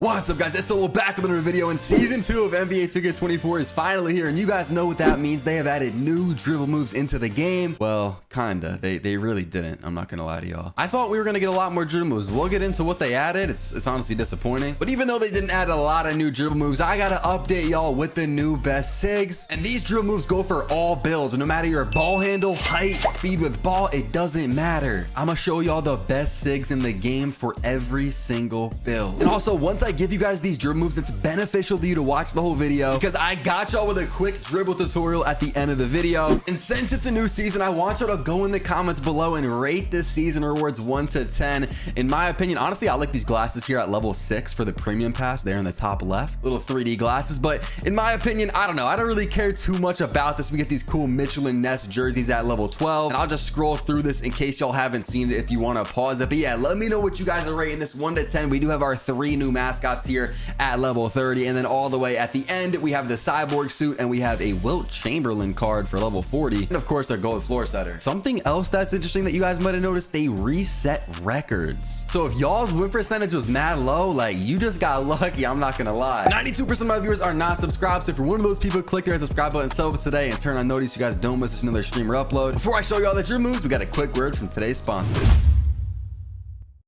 What's up, guys? It's a little back with another video, and season 2 of NBA 2K24 is finally here, and you guys know what that means. They have added new dribble moves into the game. Well, kinda. They really didn't. I'm not gonna lie to y'all. I thought we were gonna get a lot more dribble moves. We'll get into what they added. It's honestly disappointing. But even though they didn't add a lot of new dribble moves, I gotta update y'all with the new best SIGs. And these dribble moves go for all builds. No matter your ball handle, height, speed with ball, it doesn't matter. I'm gonna show y'all the best SIGs in the game for every single build. And also, once I give you guys these dribble moves, it's beneficial to you to watch the whole video because I got y'all with a quick dribble tutorial at the end of the video. And since it's a new season, I want y'all to go in the comments below and rate this season rewards 1 to 10. In my opinion, honestly, I like these glasses here at level 6 for the premium pass. They're in the top left, little 3D glasses. But in my opinion, I don't know. I don't really care too much about this. We get these cool Michelin Ness jerseys at level 12. And I'll just scroll through this in case y'all haven't seen it if you want to pause it. But yeah, let me know what you guys are rating this 1 to 10. We do have our 3 new mascots here at level 30, and then all the way at the end we have the cyborg suit, and we have a Wilt Chamberlain card for level 40, and of course our gold floor setter. Something else that's interesting that you guys might have noticed, they reset records. So if y'all's win percentage was mad low, like, you just got lucky. I'm not gonna lie. 92% of my viewers are not subscribed, so if you're one of those people, click their subscribe button, sub it today, and turn on notice so you guys don't miss another stream or upload. Before I show y'all the dribble moves, we got a quick word from today's sponsor.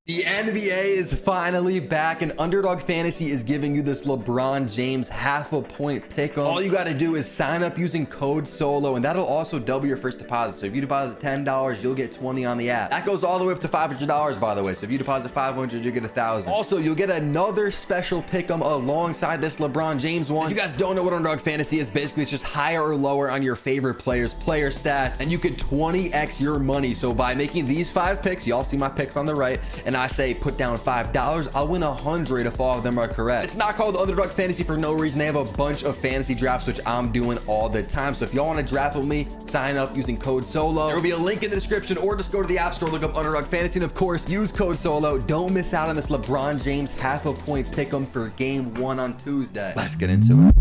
The NBA is finally back, and Underdog Fantasy is giving you this LeBron James half-a-point pick-em. All you got to do is sign up using code SOLO, and that'll also double your first deposit. So if you deposit $10, you'll get 20 on the app. That goes all the way up to $500, by the way. So if you deposit 500, you'll get 1,000. Also, you'll get another special pick-em alongside this LeBron James one. If you guys don't know what Underdog Fantasy is, basically it's just higher or lower on your favorite players' player stats, and you could 20x your money. So by making these 5 picks, y'all see my picks on the right, and I say put down $5, I'll win 100 if all of them are correct. It's not called Underdog Fantasy for no reason. They have a bunch of fantasy drafts, which I'm doing all the time. So if y'all want to draft with me, sign up using code SOLO. There will be a link in the description, or just go to the app store, look up Underdog Fantasy, and of course use code SOLO. Don't miss out on this LeBron James half-a-point pick'em for game 1 on Tuesday. Let's get into it.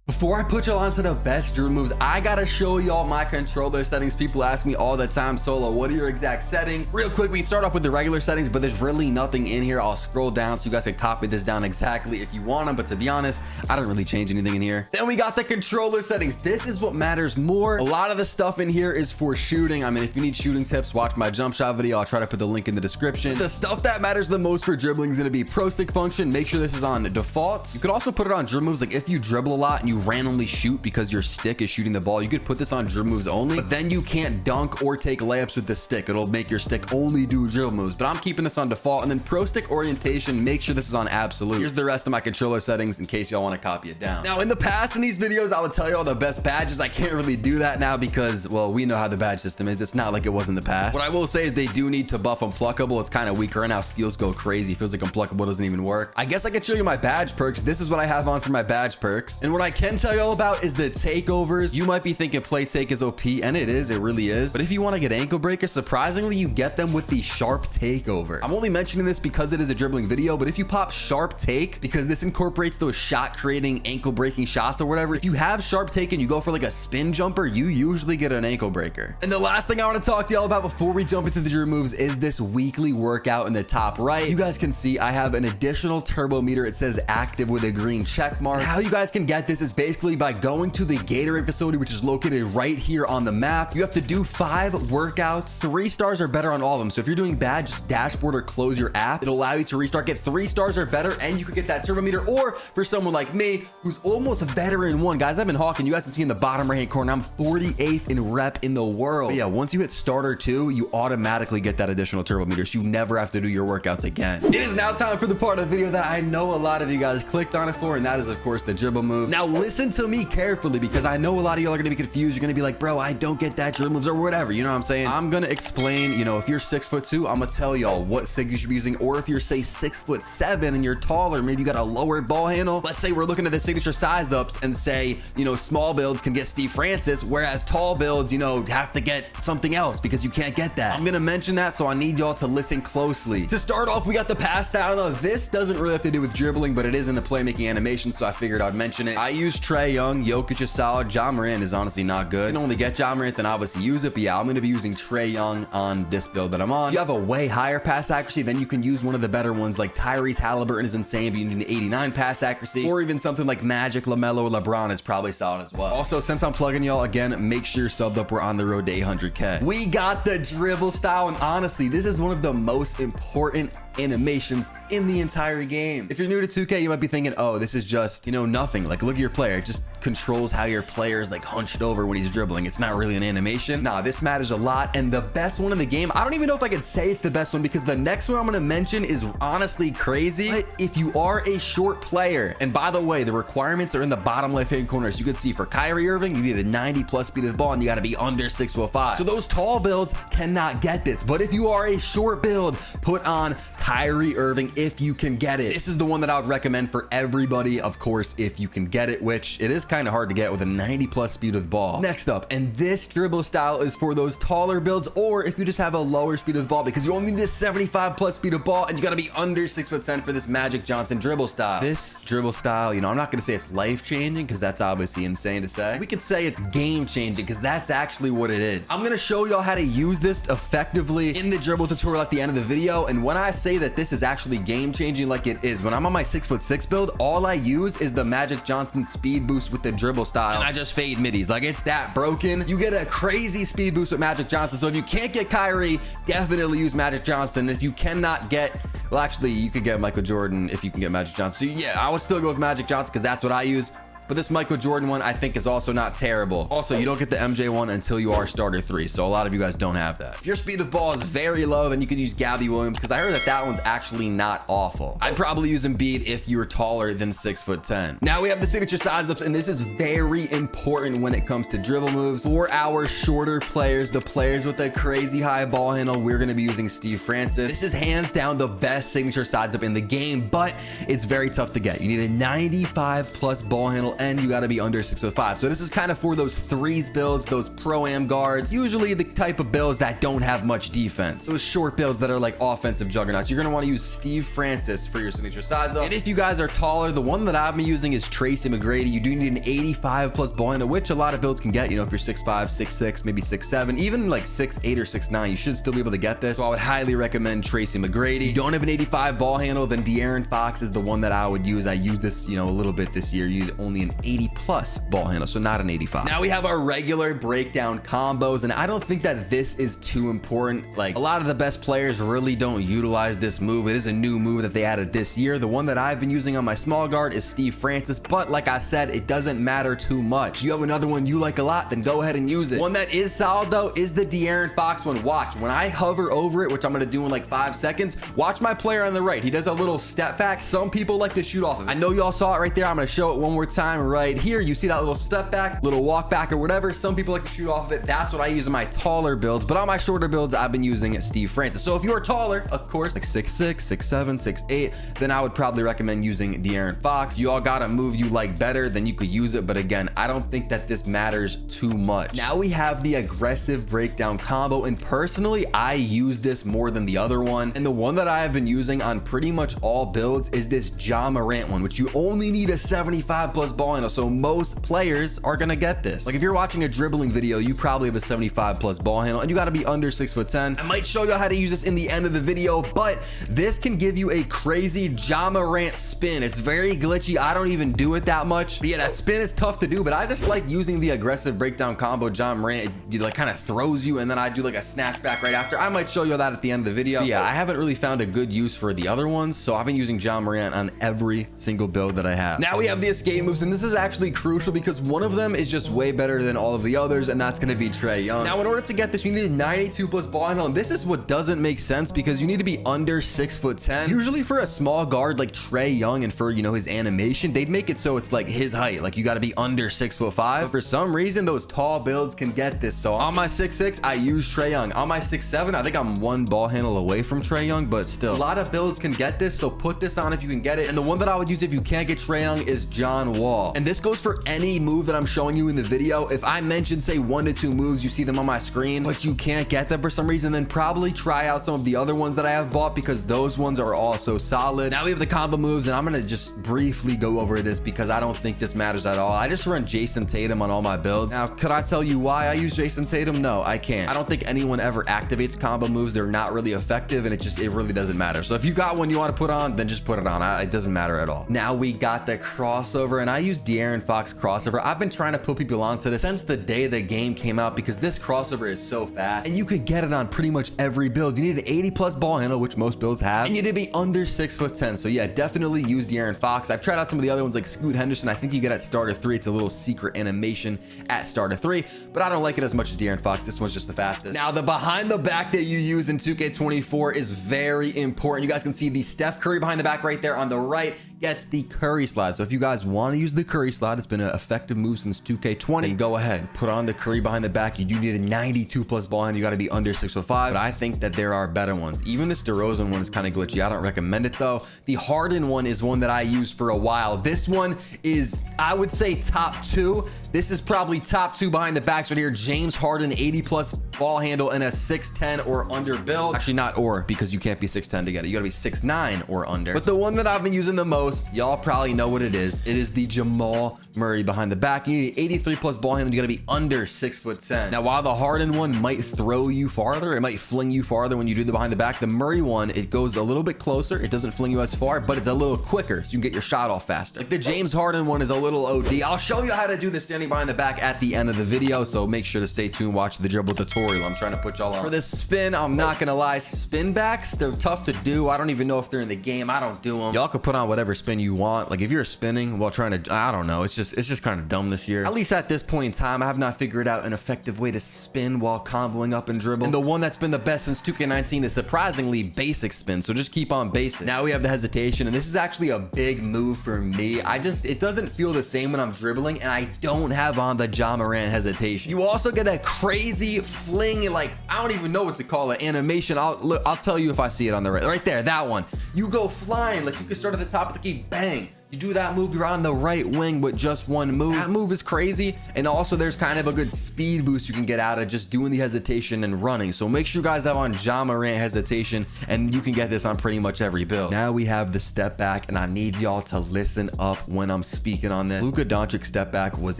Before I put y'all onto the best dribble moves, I gotta show y'all my controller settings. People ask me all the time, Solo, what are your exact settings? Real quick, we can start off with the regular settings, but there's really nothing in here. I'll scroll down so you guys can copy this down exactly if you want them, but to be honest, I don't really change anything in here. Then we got the controller settings. This is what matters more. A lot of the stuff in here is for shooting. I mean, if you need shooting tips, watch my jump shot video. I'll try to put the link in the description. The stuff that matters the most for dribbling is gonna be pro stick function. Make sure this is on defaults. You could also put it on dribble moves. Like if you dribble a lot and you randomly shoot because your stick is shooting the ball, you could put this on dribble moves only, but then you can't dunk or take layups with the stick. It'll make your stick only do dribble moves, but I'm keeping this on default. And then pro stick orientation, make sure this is on absolute. Here's the rest of my controller settings in case y'all want to copy it down. Now in the past in these videos, I would tell you all the best badges. I can't really do that now because, well, we know how the badge system is. It's not like it was in the past. What I will say is they do need to buff Unpluckable. It's kind of weak right now. Steals go crazy. Feels like Unpluckable doesn't even work. I guess I could show you my badge perks. This is what I have on for my badge perks. And what I can tell you all about is the takeovers. You might be thinking play take is OP, and it is, it really is. But if you want to get ankle breakers, surprisingly, you get them with the sharp takeover. I'm only mentioning this because it is a dribbling video, but if you pop sharp take, because this incorporates those shot creating ankle breaking shots or whatever, if you have sharp take and you go for like a spin jumper, you usually get an ankle breaker. And the last thing I want to talk to y'all about before we jump into the dribble moves is this weekly workout in the top right. You guys can see I have an additional turbo meter. It says active with a green check mark. How you guys can get this is basically by going to the Gatorade facility, which is located right here on the map. You have to do 5 workouts. 3 stars are better on all of them. So if you're doing bad, just dashboard or close your app. It'll allow you to restart, get 3 stars or better, and you could get that turbo meter. Or for someone like me, who's almost a veteran 1, guys, I've been hawking. You guys can see in the bottom right hand corner, I'm 48th in rep in the world. But yeah, once you hit starter 2, you automatically get that additional turbo meter. So you never have to do your workouts again. It is now time for the part of the video that I know a lot of you guys clicked on it for, and that is of course the dribble moves. Now listen to me carefully, because I know a lot of y'all are gonna be confused. You're gonna be like, bro, I don't get that dribble moves or whatever. You know what I'm saying? I'm gonna explain, you know, if you're 6'2", I'm gonna tell y'all what SIG you should be using. Or if you're say 6'7" and you're taller, maybe you got a lowered ball handle. Let's say we're looking at the signature size ups and say, you know, small builds can get Steve Francis, whereas tall builds, you know, have to get something else because you can't get that. I'm gonna mention that, so I need y'all to listen closely. To start off, we got the pass down. This doesn't really have to do with dribbling, but it is in the playmaking animation, so I figured I'd mention it. I use Trae Young. Jokic is solid. Ja Morant is honestly not good. You can only get Ja Morant, then obviously use it. But yeah, I'm going to be using Trae Young on this build that I'm on. You have a way higher pass accuracy, then you can use one of the better ones like Tyrese Halliburton is insane, but you need an 89 pass accuracy, or even something like Magic, LaMelo, or LeBron is probably solid as well. Also, since I'm plugging y'all again, make sure you're subbed up. We're on the road to 800K. We got the dribble style, and honestly, this is one of the most important animations in the entire game. If you're new to 2K, you might be thinking, oh, this is just, you know, nothing. Like, look at your player. It just controls how your player is like hunched over when he's dribbling. It's not really an animation. Nah, this matters a lot. And the best one in the game, I don't even know if I could say it's the best one, because the next one I'm going to mention is honestly crazy. But if you are a short player, and by the way, the requirements are in the bottom left-hand corner. As you can see, for Kyrie Irving, you need a 90+ speed of the ball, and you got to be under 6'5". So those tall builds cannot get this. But if you are a short build, put on Kyrie Irving if you can get it. This is the one that I would recommend for everybody, of course, if you can get it, which it is kind of hard to get with a 90+ speed of the ball. Next up, and this dribble style is for those taller builds, or if you just have a lower speed of the ball, because you only need a 75+ speed of ball, and you got to be under 6'10" for this Magic Johnson dribble style. This dribble style, you know, I'm not going to say it's life-changing, because that's obviously insane to say. We could say it's game-changing, because that's actually what it is. I'm going to show y'all how to use this effectively in the dribble tutorial at the end of the video, and when I say that this is actually game-changing like it is, when I'm on my 6'6" build, all I use is the Magic Johnson speed boost with the dribble style, and I just fade middies. Like, it's that broken. You get a crazy speed boost with Magic Johnson. So if you can't get Kyrie, definitely use Magic Johnson. If you cannot get, well, actually, you could get Michael Jordan if you can get Magic Johnson. So yeah, I would still go with Magic Johnson, because that's what I use. But this Michael Jordan one, I think, is also not terrible. Also, you don't get the MJ one until you are starter 3. So a lot of you guys don't have that. If your speed of ball is very low, then you could use Gabby Williams, because I heard that that one's actually not awful. I'd probably use Embiid if you're taller than 6'10". Now we have the signature size ups, and this is very important when it comes to dribble moves. For our shorter players, the players with a crazy high ball handle, we're going to be using Steve Francis. This is hands down the best signature size up in the game, but it's very tough to get. You need a 95+ ball handle, and you got to be under 6'5". So this is kind of for those threes builds, those pro-am guards, usually the type of builds that don't have much defense, those short builds that are like offensive juggernauts. You're going to want to use Steve Francis for your signature size up. And if you guys are taller, the one that I've been using is Tracy McGrady. You do need an 85+ ball handle, which a lot of builds can get. You know, if you're 6'5", 6'6", maybe 6'7", even like 6'8" or 6'9", you should still be able to get this. So I would highly recommend Tracy McGrady. If you don't have an 85 ball handle, then De'Aaron Fox is the one that I would use. I use this, you know, a little bit this year. You need only an 80+ ball handle, so not an 85. Now we have our regular breakdown combos, and I don't think that this is too important. Like, a lot of the best players really don't utilize this move. It is a new move that they added this year. The one that I've been using on my small guard is Steve Francis, but like I said, it doesn't matter too much. You have another one you like a lot, then go ahead and use it. One that is solid though is the De'Aaron Fox one. Watch, when I hover over it, which I'm going to do in like 5 seconds, watch my player on the right. He does a little step back. Some people like to shoot off of it. I know y'all saw it right there. I'm going to show it one more time right here. You see that little step back, little walk back or whatever. Some people like to shoot off of it. That's what I use in my taller builds, but on my shorter builds, I've been using Steve Francis. So if you're taller, of course, like 6'6", 6'7", 6'8", then I would probably recommend using De'Aaron Fox. You all got a move you like better, then you could use it. But again, I don't think that this matters too much. Now we have the aggressive breakdown combo, and personally, I use this more than the other one. And the one that I have been using on pretty much all builds is this Ja Morant one, which you only need a 75+ ball handle. So most players are gonna get this. Like, if you're watching a dribbling video, you probably have a 75+ ball handle, and you got to be under 6'10". I might show you how to use this in the end of the video, but this can give you a crazy Ja Morant spin. It's very glitchy. I don't even do it that much, but yeah, that spin is tough to do. But I just like using the aggressive breakdown combo. Ja Morant, it like kind of throws you, and then I do like a snatch back right after. I might show you that at the end of the video. But yeah, I haven't really found a good use for the other ones, so I've been using Ja Morant on every single build that I have. Now we have the escape moves, and this is actually crucial because one of them is just way better than all of the others, and that's going to be Trae Young. Now, in order to get this, you need a 92+ ball handle, and this is what doesn't make sense because you need to be under 6'10". Usually for a small guard like Trae Young, and for, you know, his animation, they'd make it so it's like his height, like you got to be under 6'5". But for some reason, those tall builds can get this. So on my 6'6", I use Trae Young. On my 6'7", I think I'm one ball handle away from Trae Young, but still, a lot of builds can get this. So put this on if you can get it. And the one that I would use if you can't get Trae Young is John Wall. all. And this goes for any move that I'm showing you in the video. If I mention, say, 1 to 2 moves, you see them on my screen, but you can't get them for some reason, then probably try out some of the other ones that I have bought, because those ones are also solid. Now we have the combo moves, and I'm gonna just briefly go over this because I don't think this matters at all. I just run Jason Tatum on all my builds. Now, could I tell you why I use Jason Tatum? No, I can't. I don't think anyone ever activates combo moves. They're not really effective, and it really doesn't matter. So if you got one you want to put on, then just put it on. It doesn't matter at all. Now we got the crossover, and I use De'Aaron Fox crossover. I've been trying to put people onto this since the day the game came out, because this crossover is so fast, and you could get it on pretty much every build. You need an 80+ ball handle, which most builds have, and you need to be under 6'10". So yeah, definitely use De'Aaron Fox. I've tried out some of the other ones like Scoot Henderson. I think you get at starter 3. It's a little secret animation at starter 3, but I don't like it as much as De'Aaron Fox. This one's just the fastest. Now the behind the back that you use in 2K24 is very important. You guys can see the Steph Curry behind the back right there on the right. Gets the Curry slide. So if you guys want to use the Curry slide, it's been an effective move since 2K20. Go ahead, put on the Curry behind the back. You do need a 92+ ball hand. You got to be under 6'5", but I think that there are better ones. Even this DeRozan one is kind of glitchy. I don't recommend it though. The Harden one is one that I used for a while. This one is, I would say, top 2. This is probably top 2 behind the backs right here. James Harden, 80+ ball handle and a 6'10" or under build. Actually, not or, because you can't be 6'10" to get it. You got to be 6'9" or under. But the one that I've been using the most, y'all probably know what it is. It is the Jamal Murray behind the back. You need 83+ ball handle. You got to be under 6'10". Now, while the Harden one might throw you farther, it might fling you farther when you do the behind the back, the Murray one, it goes a little bit closer. It doesn't fling you as far, but it's a little quicker, so you can get your shot off faster. Like the James Harden one is a little OD. I'll show you how to do this standing behind the back at the end of the video, so make sure to stay tuned. Watch the dribble tutorial. I'm trying to put y'all on. For this spin, I'm not gonna lie, spin backs, they're tough to do. I don't even know if they're in the game. I don't do them. Y'all could put on whatever spin you want. Like if you're spinning while trying to, I don't know, it's just kind of dumb this year. At least at this point in time, I have not figured out an effective way to spin while comboing up and dribble. And the one that's been the best since 2K19 is surprisingly basic spin, so just keep on basic. Now we have the hesitation, and this is actually a big move for me. It doesn't feel the same when I'm dribbling, and I don't have on the Ja Morant hesitation. You also get a crazy fling, like I don't even know what to call it, animation. I'll tell you if I see it on the right there, that one. You go flying, like you can start at the top of the key, bang. You do that move, you're on the right wing with just one move. That move is crazy. And also there's kind of a good speed boost you can get out of just doing the hesitation and running. So make sure you guys have on Ja Morant hesitation, and you can get this on pretty much every build. Now we have the step back, and I need y'all to listen up when I'm speaking on this. Luka Doncic step back was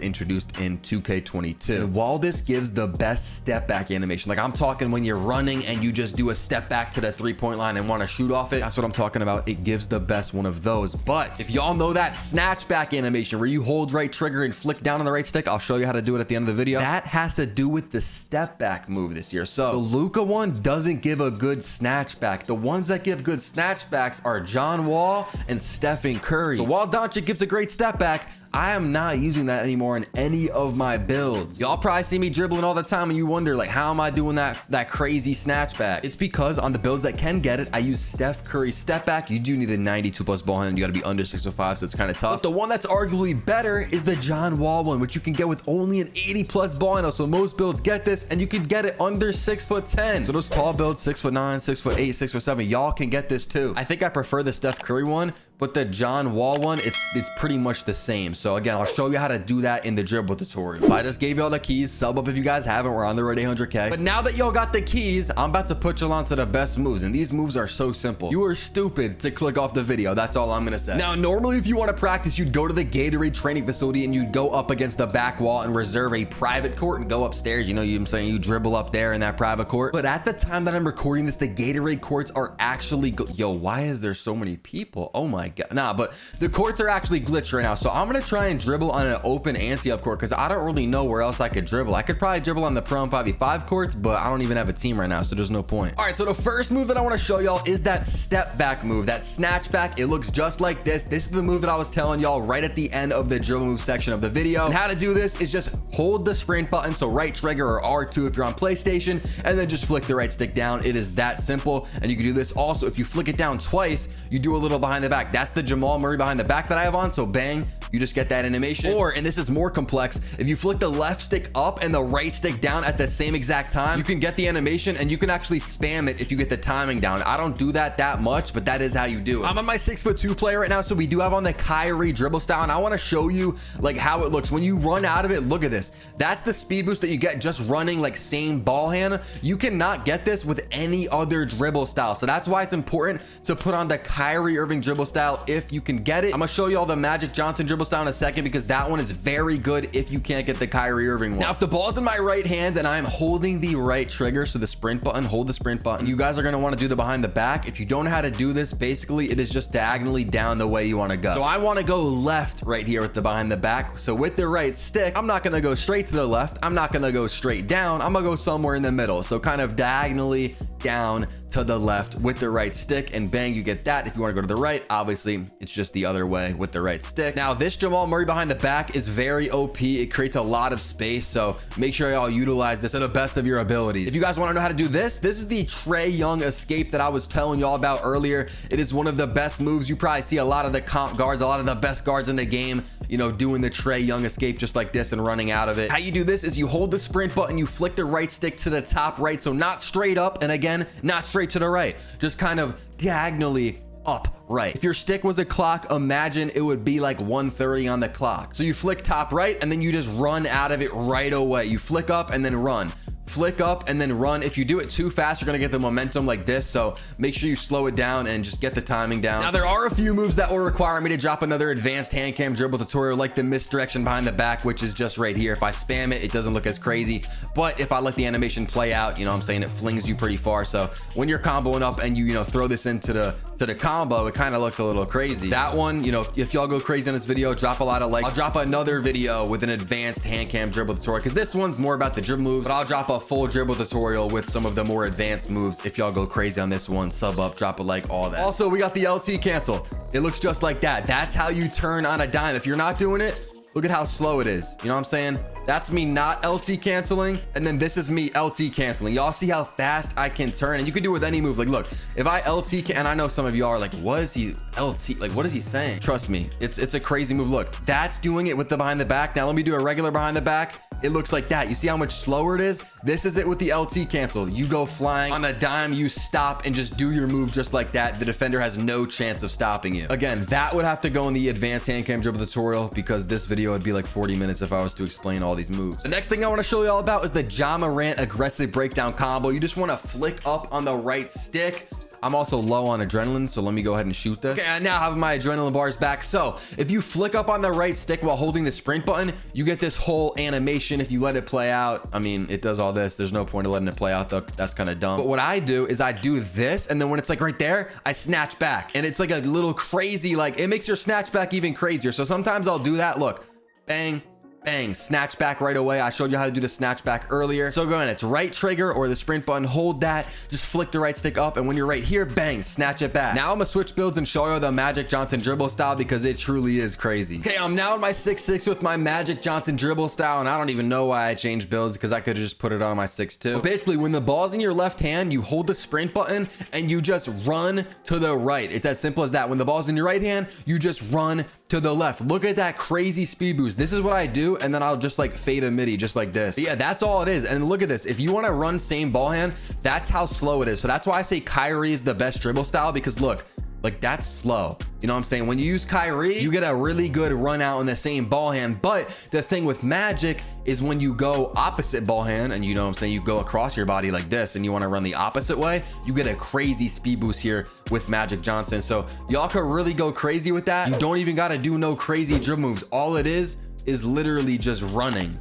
introduced in 2K22. And while this gives the best step back animation, like I'm talking when you're running and you just do a step back to the 3-point line and want to shoot off it, that's what I'm talking about. It gives the best one of those. But if y'all know that snatch back animation where you hold right trigger and flick down on the right stick, I'll show you how to do it at the end of the video. That has to do with the step back move this year. So the Luka one doesn't give a good snatch back. The ones that give good snatch backs are John Wall and Stephen Curry. So while Doncic gives a great step back, I am not using that anymore in any of my builds. Y'all probably see me dribbling all the time and you wonder, like, how am I doing that crazy snatch back? It's because on the builds that can get it, I use Steph Curry step back. You do need a 92+ ball handle. You got to be under 6'5", so it's kind of tough. But the one that's arguably better is the John Wall one, which you can get with only an 80+ ball handle. So most builds get this, and you can get it under 6'10". So those tall builds, 6'9", 6'8", 6'7", y'all can get this too. I think I prefer the Steph Curry one, but the John Wall one, it's pretty much the same. So again, I'll show you how to do that in the dribble tutorial. I just gave y'all the keys. Sub up if you guys haven't. We're on the road to 800K. But now that y'all got the keys, I'm about to put y'all onto the best moves. And these moves are so simple. You are stupid to click off the video. That's all I'm gonna say. Now, normally if you want to practice, you'd go to the Gatorade training facility and you'd go up against the back wall and reserve a private court and go upstairs. You know what I'm saying? You dribble up there in that private court. But at the time that I'm recording this, the Gatorade courts are actually, yo, why is there so many people? Oh my God. Nah, but the courts are actually glitched right now. So I'm gonna try and dribble on an open anti-up court because I don't really know where else I could dribble. I could probably dribble on the Pro 5v5 courts, but I don't even have a team right now, so there's no point. All right, so the first move that I want to show y'all is that step back move, that snatch back. It looks just like this. This is the move that I was telling y'all right at the end of the dribble move section of the video. And how to do this is just hold the sprint button, so right trigger or R2 if you're on PlayStation, and then just flick the right stick down. It is that simple, and you can do this also if you flick it down twice. You do a little behind the back. That's the Jamal Murray behind the back that I have on. So bang, you just get that animation. Or, and this is more complex, if you flick the left stick up and the right stick down at the same exact time, you can get the animation and you can actually spam it if you get the timing down. I don't do that much, but that is how you do it. I'm on my 6'2" player right now, so we do have on the Kyrie dribble style, and I want to show you like how it looks when you run out of it. Look at this. That's the speed boost that you get just running like same ball hand. You cannot get this with any other dribble style, so that's why it's important to put on the Kyrie Irving dribble style if you can get it. I'm gonna show you all the Magic Johnson dribble style in a second because that one is very good if you can't get the Kyrie Irving one. Now, if the ball's in my right hand and I'm holding the right trigger, so the sprint button, hold the sprint button, you guys are going to want to do the behind the back. If you don't know how to do this, basically it is just diagonally down the way you want to go. So I want to go left right here with the behind the back. So with the right stick, I'm not going to go straight to the left. I'm not going to go straight down. I'm going to go somewhere in the middle. So kind of diagonally down to the left with the right stick, and bang, you get that. If you want to go to the right, obviously it's just the other way with the right stick. Now this Jamal Murray behind the back is very OP. It creates a lot of space, so make sure y'all utilize this to the best of your abilities. If you guys want to know how to do this is the Trae Young escape that I was telling y'all about earlier. It is one of the best moves. You probably see a lot of the comp guards, a lot of the best guards in the game, you know, doing the Trae Young escape just like this and running out of it. How you do this is you hold the sprint button, you flick the right stick to the top right, so not straight up, and again, not straight to the right, just kind of diagonally up right. If your stick was a clock, imagine it would be like 1:30 on the clock. So you flick top right and then you just run out of it right away. You flick up and then run. Flick up and then run. If you do it too fast, you're gonna get the momentum like this, so make sure you slow it down and just get the timing down. Now there are a few moves that will require me to drop another advanced hand cam dribble tutorial, like the misdirection behind the back, which is just right here. If I spam it, it doesn't look as crazy, but if I let the animation play out, you know what I'm saying, it flings you pretty far. So when you're comboing up and you know throw this into the combo, it kind of looks a little crazy. That one, you know, if y'all go crazy on this video, drop a lot of likes. I'll drop another video with an advanced hand cam dribble tutorial because this one's more about the dribble moves, but I'll drop a full dribble tutorial with some of the more advanced moves if y'all go crazy on this one. Sub up, drop a like, all that. Also, we got the LT cancel. It looks just like that. That's how you turn on a dime. If you're not doing it, look at how slow it is. You know what I'm saying? That's me not LT canceling, and then this is me LT canceling. Y'all see how fast I can turn, and you can do it with any move. Like, look, if I LT and I know some of y'all are like, what is he LT? Like, what is he saying? Trust me, it's a crazy move. Look, that's doing it with the behind the back. Now let me do a regular behind the back. It looks like that. You see how much slower it is? This is it with the LT cancel. You go flying on a dime, you stop and just do your move just like that. The defender has no chance of stopping you. Again, that would have to go in the advanced hand cam dribble tutorial because this video would be like 40 minutes if I was to explain all these moves. The next thing I want to show you all about is the Ja Morant aggressive breakdown combo. You just want to flick up on the right stick. I'm also low on adrenaline, so let me go ahead and shoot this. Okay, I now have my adrenaline bars back. So if you flick up on the right stick while holding the sprint button, you get this whole animation. If you let it play out, I mean, it does all this. There's no point of letting it play out though. That's kind of dumb. But what I do is I do this, and then when it's like right there, I snatch back. And it's like a little crazy, like it makes your snatch back even crazier. So sometimes I'll do that. Look, bang, bang, snatch back right away. I showed you how to do the snatch back earlier. So go ahead, it's right trigger or the sprint button, hold that, just flick the right stick up, and when you're right here, bang, snatch it back. Now I'm gonna switch builds and show you the Magic Johnson dribble style because it truly is crazy. Okay, I'm now in my 6'6" with my Magic Johnson dribble style, and I don't even know why I changed builds because I could have just put it on my 6'2". But basically, when the ball's in your left hand, you hold the sprint button and you just run to the right. It's as simple as that. When the ball's in your right hand, you just run to the left. Look at that crazy speed boost. This is what I do, and then I'll just like fade a midi just like this. But yeah, that's all it is. And look at this. If you want to run same ball hand, that's how slow it is. So that's why I say Kyrie is the best dribble style, because look, like that's slow. You know what I'm saying? When you use Kyrie, you get a really good run out in the same ball hand. But the thing with Magic is when you go opposite ball hand, and you know what I'm saying, you go across your body like this and you want to run the opposite way, you get a crazy speed boost here with Magic Johnson. So y'all could really go crazy with that. You don't even got to do no crazy dribble moves. All it is literally just running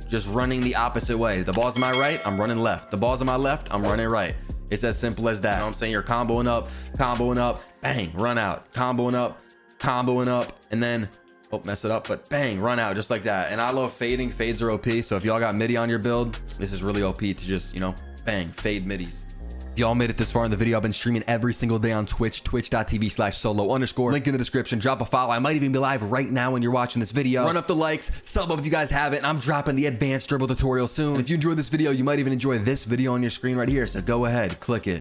the opposite way. The ball's in my right, I'm running left. The ball's in my left, I'm running right. It's as simple as that. You know what I'm saying? You're comboing up, bang, run out, comboing up, and then, oh, mess it up, but bang, run out just like that. And I love fading. Fades are OP. So if y'all got midi on your build, this is really OP to just, you know, bang, fade midis. If y'all made it this far in the video, I've been streaming every single day on Twitch, twitch.tv/solo_. Link in the description. Drop a follow. I might even be live right now when you're watching this video. Run up the likes, sub up if you guys have it, and I'm dropping the advanced dribble tutorial soon. And if you enjoyed this video, you might even enjoy this video on your screen right here. So go ahead, click it.